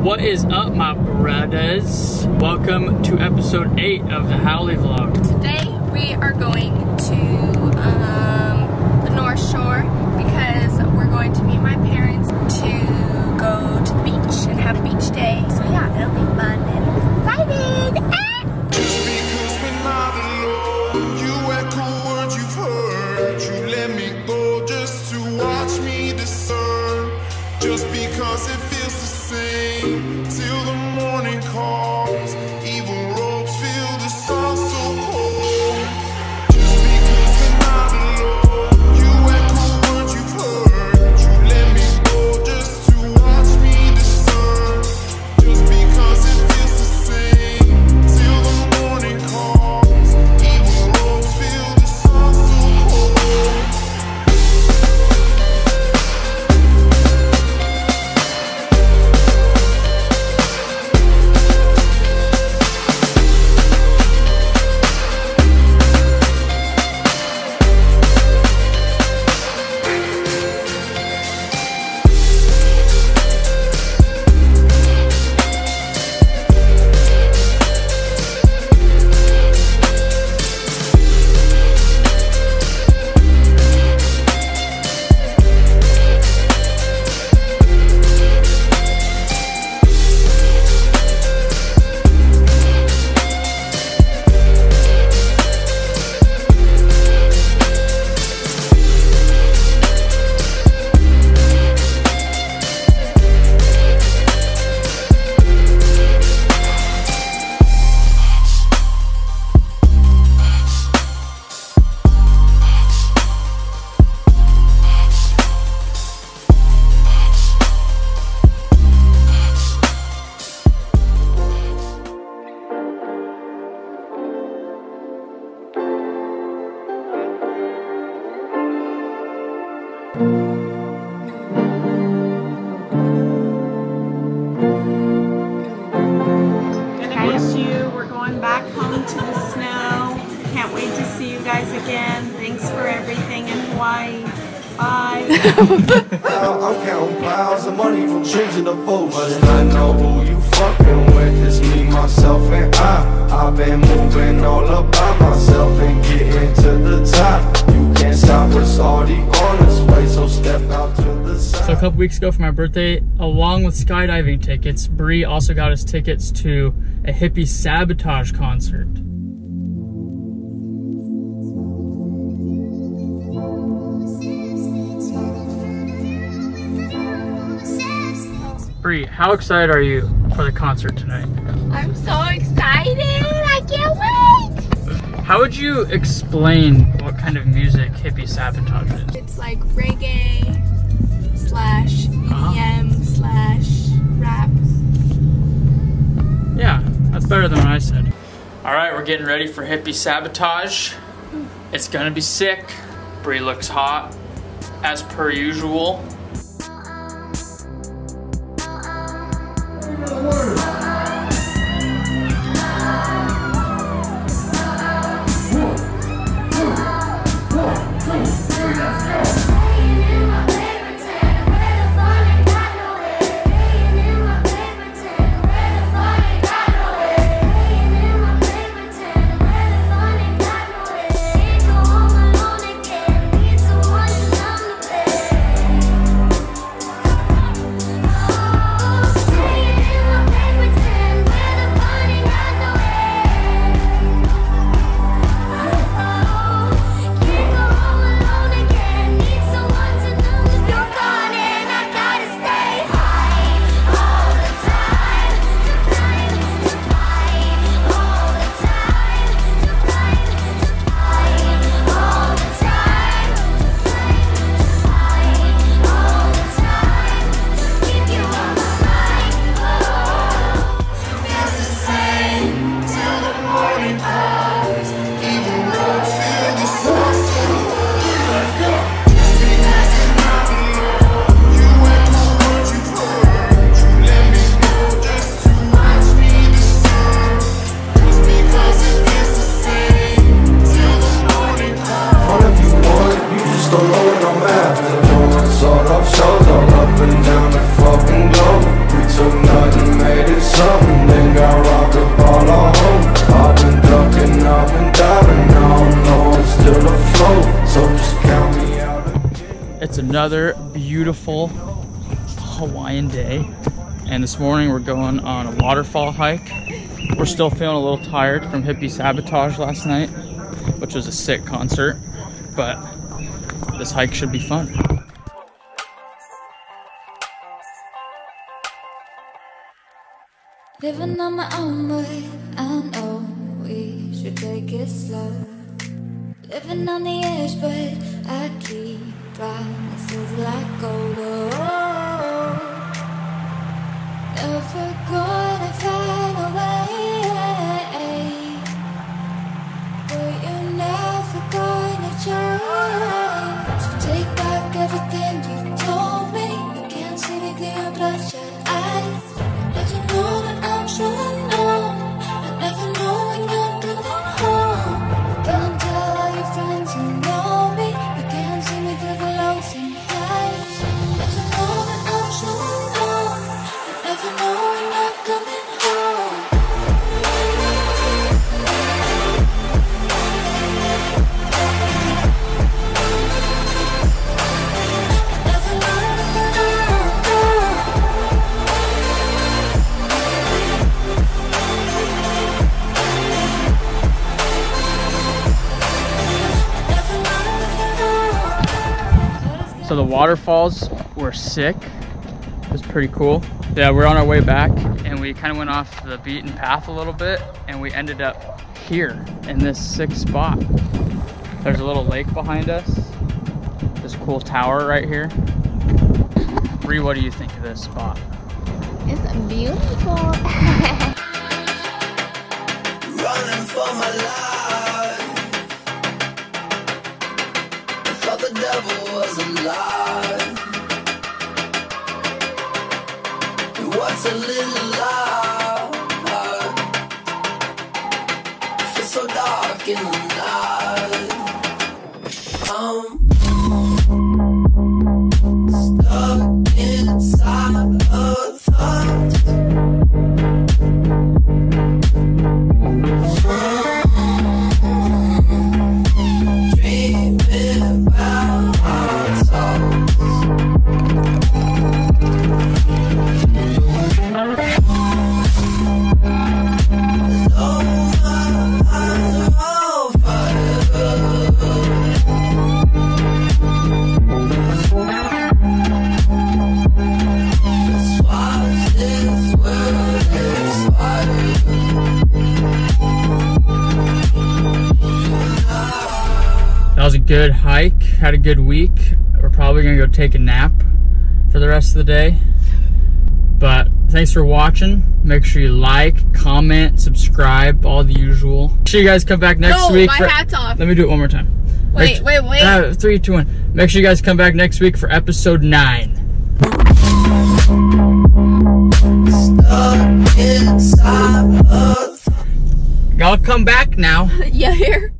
What is up, my brothers? Welcome to episode 8 of the Haole vlog. Today we are going to the North Shore because we're going to meet my parents to go to the beach and have a beach day. So yeah, it'll be fun and exciting. Just because we're not alone, you echo words you've heard. You let me go just to watch me discern. Just because it feels the same till the morning calls. Even ropes feel the sun so cold. Just because we're not alone, you echo words you've heard. You let me go just to watch me discern. Just because it feels the same till the morning calls. Even ropes feel the sun so cold. Gonna miss you. We're going back home to the snow. Can't wait to see you guys again. Thanks for everything in Hawaii. Bye. I'm counting piles of money from trips in the boat. But I know who you fucking with. It's me, myself, and I've been moving all about myself and getting to the top. You can't stop us, already on this way, so step out to the side. So a couple weeks ago for my birthday, along with skydiving tickets, BREE also got us tickets to a Hippie Sabotage concert. BREE, how excited are you for the concert tonight? I'm so excited. I can't wait. How would you explain what kind of music Hippie Sabotage is? It's like reggae slash EDM slash rap. Yeah, that's better than what I said. All right, we're getting ready for Hippie Sabotage. It's gonna be sick. BREE looks hot, as per usual. another beautiful Hawaiian day. And this morning we're going on a waterfall hike. We're still feeling a little tired from Hippie Sabotage last night, which was a sick concert, but this hike should be fun. Living on my own way, I know we should take it slow. Living on the edge, but I keep promises like gold. Oh, never gonna find a way, but you're never gonna change. So take back everything you told me. You can't see me through your bloodshot eyes. Let you know that I'm showing on. I never know when you're coming home. Can't tell all your friends who know me. You can't see me through the lows and highs. Let you know that I'm showing on. I never know when you're coming home. So the waterfalls were sick. It was pretty cool. Yeah, we're on our way back and we kind of went off the beaten path a little bit and we ended up here in this sick spot. There's a little lake behind us. This cool tower right here. Bree, what do you think of this spot? It's beautiful. Running for my life. I thought the devil was alive. It was a little loud. It feels so dark in the night. Stuck inside a thought. Dreaming about our souls. That was a good hike, had a good week. We're probably gonna go take a nap for the rest of the day. But thanks for watching. Make sure you like, comment, subscribe, all the usual. Make sure you guys come back next week. My hat's off. Let me do it one more time. Wait. 3, 2, 1. Make sure you guys come back next week for episode 9. Y'all come back now. Yeah, here.